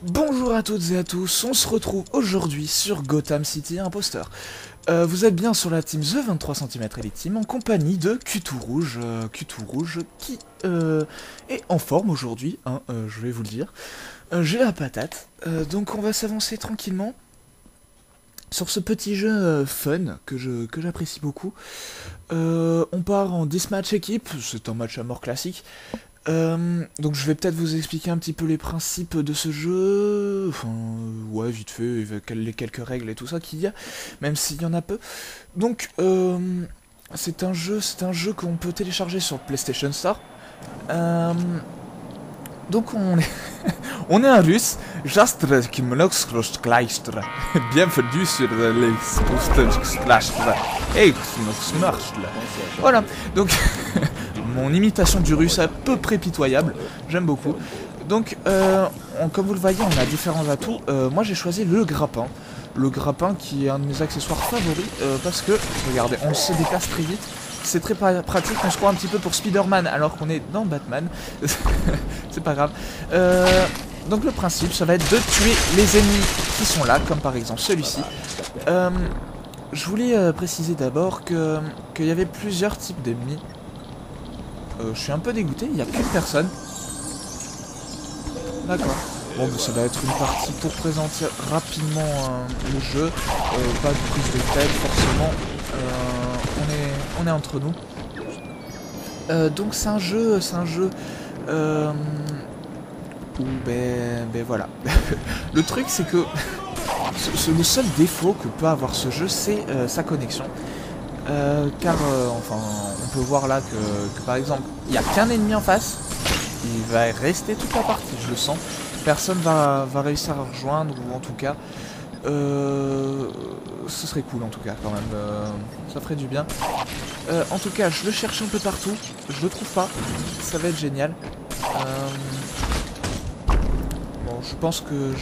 Bonjour à toutes et à tous, on se retrouve aujourd'hui sur Gotham City Impostor. Vous êtes bien sur la team The 23 cm Elite Team en compagnie de Q2 Rouge, qui est en forme aujourd'hui, hein, je vais vous le dire. J'ai la patate, donc on va s'avancer tranquillement sur ce petit jeu fun que j'apprécie beaucoup. On part en 10 match équipe, c'est un match à mort classique. Donc je vais peut-être vous expliquer un petit peu les principes de ce jeu, enfin ouais vite fait, les quelques règles et tout ça qu'il y a, même s'il y en a peu. Donc c'est un jeu qu'on peut télécharger sur PlayStation Store. Donc on est on est un russe, bienvenue sur les voilà, donc mon imitation du russe est à peu près pitoyable, j'aime beaucoup. Donc, comme vous le voyez, on a différents atouts. Moi, j'ai choisi le grappin. Le grappin qui est un de mes accessoires favoris, parce que, regardez, on se déplace très vite. C'est très pratique, on se croit un petit peu pour Spider-Man alors qu'on est dans Batman. C'est pas grave. Donc le principe, ça va être de tuer les ennemis qui sont là, comme par exemple celui-ci. Je voulais préciser d'abord qu'il y avait plusieurs types d'ennemis. Je suis un peu dégoûté, il n'y a qu'une personne. D'accord. Bon, mais ça va être une partie pour présenter rapidement le jeu. Pas de prise de tête, forcément. On est entre nous. Donc c'est un jeu où, ben voilà. Le truc, c'est que le seul défaut que peut avoir ce jeu, c'est sa connexion. Car enfin on peut voir là que par exemple il n'y a qu'un ennemi en face, il va rester toute la partie, je le sens, personne va réussir à rejoindre, ou en tout cas ce serait cool en tout cas quand même, ça ferait du bien. En tout cas je le cherche un peu partout, je le trouve pas, ça va être génial. Bon, je pense que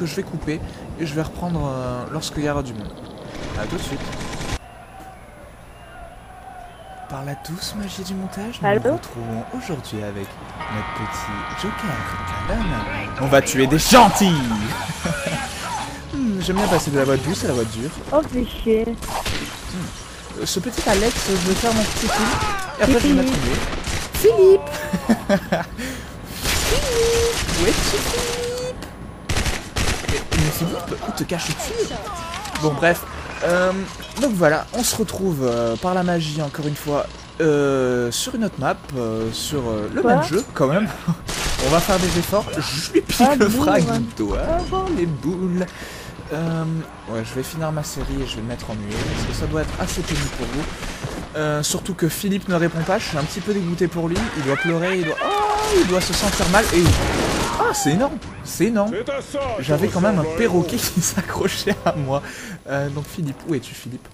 je vais couper et je vais reprendre lorsqu'il y aura du monde. A tout de suite. Par la douce magie du montage, nous nous retrouvons aujourd'hui avec notre petit Joker, Calonne. On va tuer des gentils. J'aime bien passer de la voie douce à la voie dure. Oh, fais chier. Ce petit Alex, je vais faire mon petit coup, et après je vais mettre une Philippe. Philippe. Où est-ce Philippe? Mais Philippe, où te caches-tu? Bon, bref. Donc voilà, on se retrouve par la magie encore une fois sur une autre map, sur le même jeu quand même. On va faire des efforts. Je lui pique le frag du doigt avant les boules. Ouais, je vais finir ma série et je vais le mettre en muet parce que ça doit être assez pénible pour vous. Surtout que Philippe ne répond pas, je suis un petit peu dégoûté pour lui. Il doit pleurer, il doit se sentir mal et... Ah, c'est énorme, c'est énorme. J'avais quand même un perroquet qui s'accrochait à moi. Donc Philippe, où es-tu Philippe?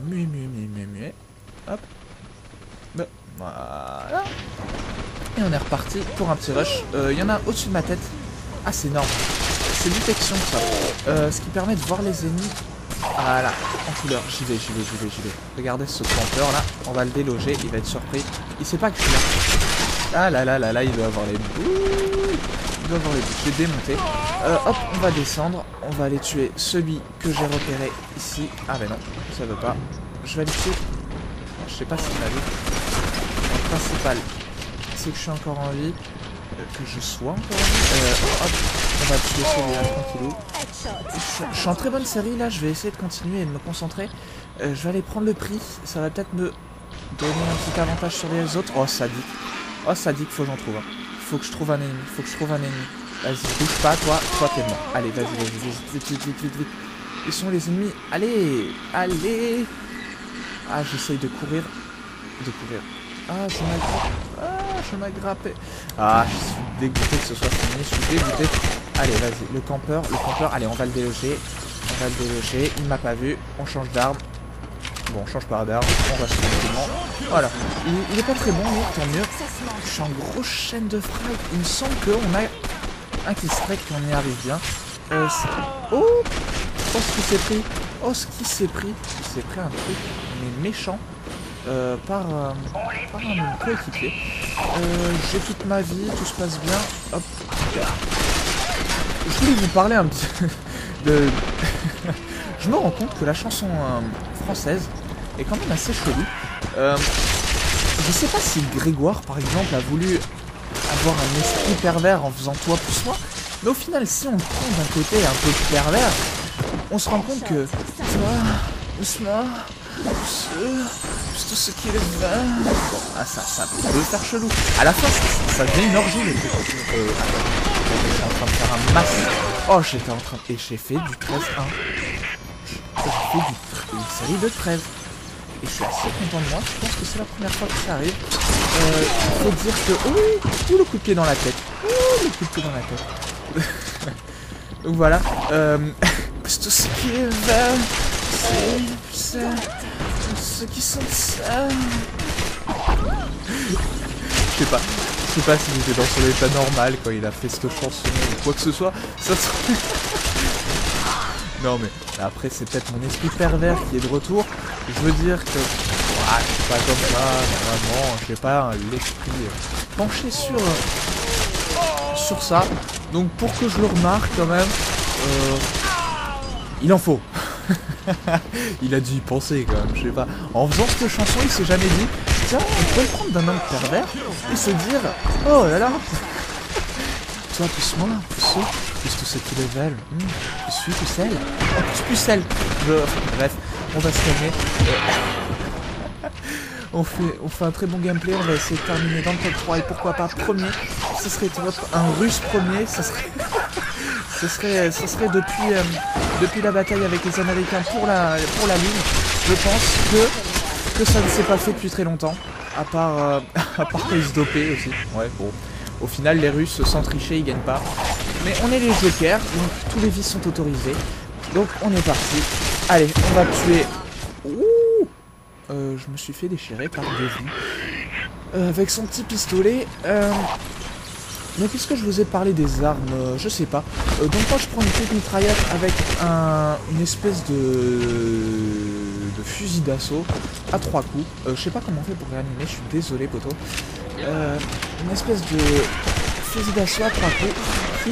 Muet. Hop. Voilà. Et on est reparti pour un petit rush. Il y en a au-dessus de ma tête. Ah, c'est énorme. C'est détection ça. Ce qui permet de voir les ennemis. Voilà, en couleur. J'y vais. Regardez ce campeur là. On va le déloger, il va être surpris. Il sait pas que je suis là. Ah là, il doit avoir les boules. Je vais démonter. Hop, on va descendre. On va aller tuer celui que j'ai repéré ici. Ah ben non, ça veut pas. Je vais aller tuer. Je sais pas s'il m'a vu. Le principal, c'est que je suis encore en vie. Que je sois encore en vie. Hop, on va tuer celui-là tranquillou. Je suis en très bonne série là. Je vais essayer de continuer et de me concentrer. Je vais aller prendre le prix. Ça va peut-être me donner un petit avantage sur les autres. Oh, sadique, faut que j'en trouve un. Faut que je trouve un ennemi, Vas-y, bouge pas, toi t'es mort. Allez, vas-y, vite. Ils sont les ennemis. Allez. Ah, j'essaye de courir. Ah, je m'aggrappe. Ah, je suis dégoûté que ce soit fini, je suis dégoûté. Allez, vas-y, le campeur, allez, on va le déloger. Il m'a pas vu, on change d'arme. Bon, on change pas d'arme, on reste tranquillement. Voilà, il est pas très bon, mais tant mieux. Je suis en grosse chaîne de frag. Il me semble qu'on a un qui strike, on y arrive bien. Oh, ce qui s'est pris. Il s'est pris un truc, mais méchant. Par un coéquipier. J'ai toute ma vie, tout se passe bien. Hop. je voulais vous parler un petit de... Je me rends compte que la chanson française est quand même assez chelou. Je sais pas si Grégoire, par exemple, a voulu avoir un esprit pervers en faisant toi plus moi, mais au final, si on le prend d'un côté un peu pervers, on se rend compte que toi, tout ce qui est va. Bon, ah, ça peut faire chelou. À la fin, ça devient une orgie, les trucs. J'étais en train de faire un masse. Oh, j'étais en train... Et j'ai fait du 13-1. J'ai fait une série de 13. Et je suis assez content de moi. Je pense que c'est la première fois que ça arrive. Il faut dire que... Ouh, le coup de pied dans la tête. Ouh, le coup de pied dans la tête. Donc voilà. Tout ce qui est vert, c'est ceux qui sont ça. Je sais pas si j'étais dans son état normal quand il a fait cette chanson ou quoi que ce soit. Ça serait... Non mais après c'est peut-être mon esprit pervers qui est de retour. Je veux dire que c'est pas comme ça, normalement, j'ai pas l'esprit penché sur ça. Donc pour que je le remarque quand même, il en faut. Il a dû y penser quand même, je sais pas. En faisant cette chanson, il s'est jamais dit, tiens, on pourrait le prendre d'un homme pervers et se dire, oh là là, toi plus moi, plus tout ce qui les veulent, plus lui, plus elle, plus celle. Bref, on va se calmer. On fait un très bon gameplay, on va essayer de terminer dans le top 3 et pourquoi pas premier. Ce serait top, un russe premier, ça serait depuis la bataille avec les Américains pour la Lune. Je pense que ça ne s'est pas fait depuis très longtemps, à part quand ils se dopaient aussi. Ouais, bon. Au final, les Russes, sans tricher, ils gagnent pas. Mais on est les jokers, donc tous les vies sont autorisés. Donc on est parti. Allez, on va tuer... Ouh, je me suis fait déchirer par Devi. Avec son petit pistolet. Mais puisque je vous ai parlé des armes, je sais pas. Donc quand je prends une petite mitraillette avec une espèce de fusil d'assaut à 3 coups. Je sais pas comment on fait pour réanimer, je suis désolé poto. Une espèce de fusil d'assaut à 3 coups qui...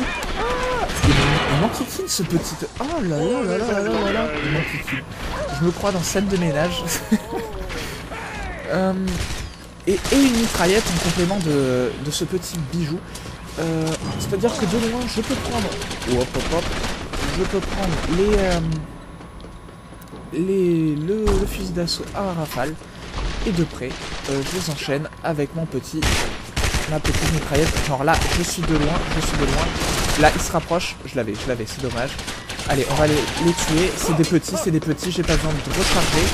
Il m'enquiquine ce petit... Oh là là là là là là là. Il m'enquiquine. Je me crois dans scène de ménage. Et une mitraillette en complément de ce petit bijou. C'est-à-dire que de loin, je peux prendre... Je peux prendre le fusil d'assaut à rafale. Et de près, je les enchaîne avec ma petite mitraillette. Genre là, je suis de loin. Là, il se rapproche. Je l'avais, c'est dommage. Allez, on va les tuer. C'est des petits, j'ai pas besoin de recharger.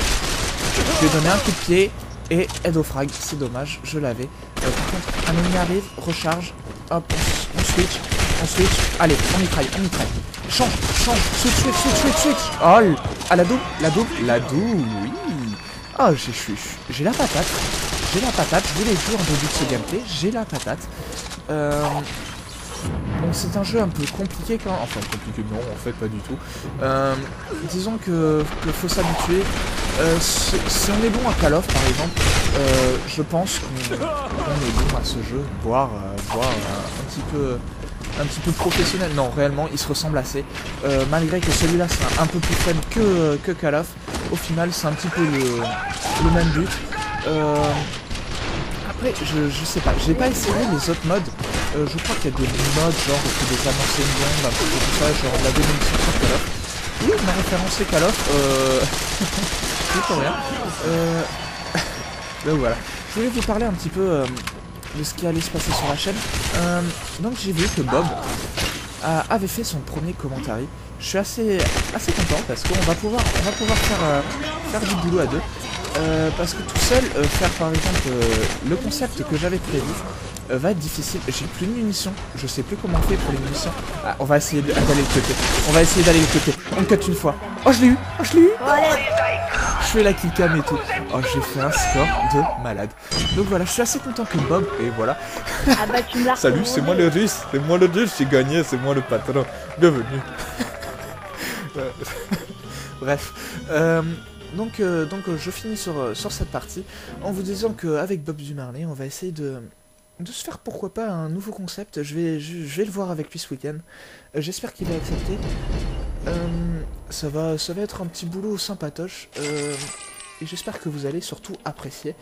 Je vais donner un coup de pied. Et aide au frag, c'est dommage, je l'avais. Par contre, un ennemi arrive, recharge. Hop, on switch. Allez, on mitraille. Change, switch. Oh, la double, oui. Oh, j'ai la patate. Je vous l'ai dit en début de ce gameplay, j'ai la patate. Bon, c'est un jeu un peu compliqué quand même. Enfin, compliqué, non, en fait, pas du tout. Disons que faut s'habituer. Si on est bon à Call of, par exemple, je pense qu'on est bon à ce jeu, voire un petit peu professionnel. Non, réellement, il se ressemble assez. Malgré que celui-là, c'est un peu plus fun que Call of. Au final, c'est un petit peu le même but. Après, je sais pas, j'ai pas essayé les autres modes. Je crois qu'il y a des modes genre des avancées de bombe, un peu tout ça, genre la démolition sur Call of. Oui, il m'a référencé Call of. C'est rien. Donc voilà. Je voulais vous parler un petit peu de ce qui allait se passer sur la chaîne. Donc j'ai vu que Bob avait fait son premier commentaire. Je suis assez content parce qu'on va pouvoir faire du boulot à deux. Parce que tout seul, faire par exemple le concept que j'avais prévu va être difficile. J'ai plus de munitions, je sais plus comment on fait pour les munitions. Ah, on va essayer d'aller le côté. On cut une fois. Oh, je l'ai eu. Je fais la killcam et tout. Oh, j'ai fait un score de malade. Donc voilà, je suis assez content que Bob, et voilà. Ah bah tu me l'as. Salut, c'est moi le russe, j'ai gagné, c'est moi le patron. Bienvenue. Bref. Donc je finis sur cette partie en vous disant qu'avec Bob du Marnet, on va essayer de de se faire pourquoi pas un nouveau concept. Je vais le voir avec lui ce week-end. J'espère qu'il va accepter. Ça va être un petit boulot sympatoche. Et j'espère que vous allez surtout apprécier.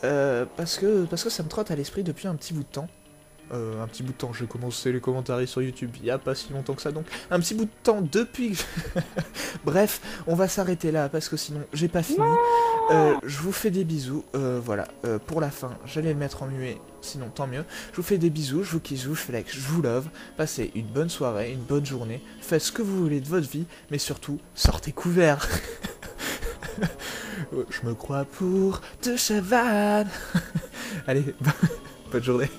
Parce que ça me trotte à l'esprit depuis un petit bout de temps. Un petit bout de temps, j'ai commencé les commentaires sur YouTube il n'y a pas si longtemps que ça, donc un petit bout de temps depuis que... Bref, on va s'arrêter là, parce que sinon, j'ai pas fini. Je vous fais des bisous, voilà, pour la fin, j'allais le mettre en muet, sinon tant mieux. Je vous fais des bisous, je vous kiss, je vous flex, je vous love. Passez une bonne soirée, une bonne journée, faites ce que vous voulez de votre vie, mais surtout, sortez couverts. Je me crois pour de cheval. Allez, bonne journée.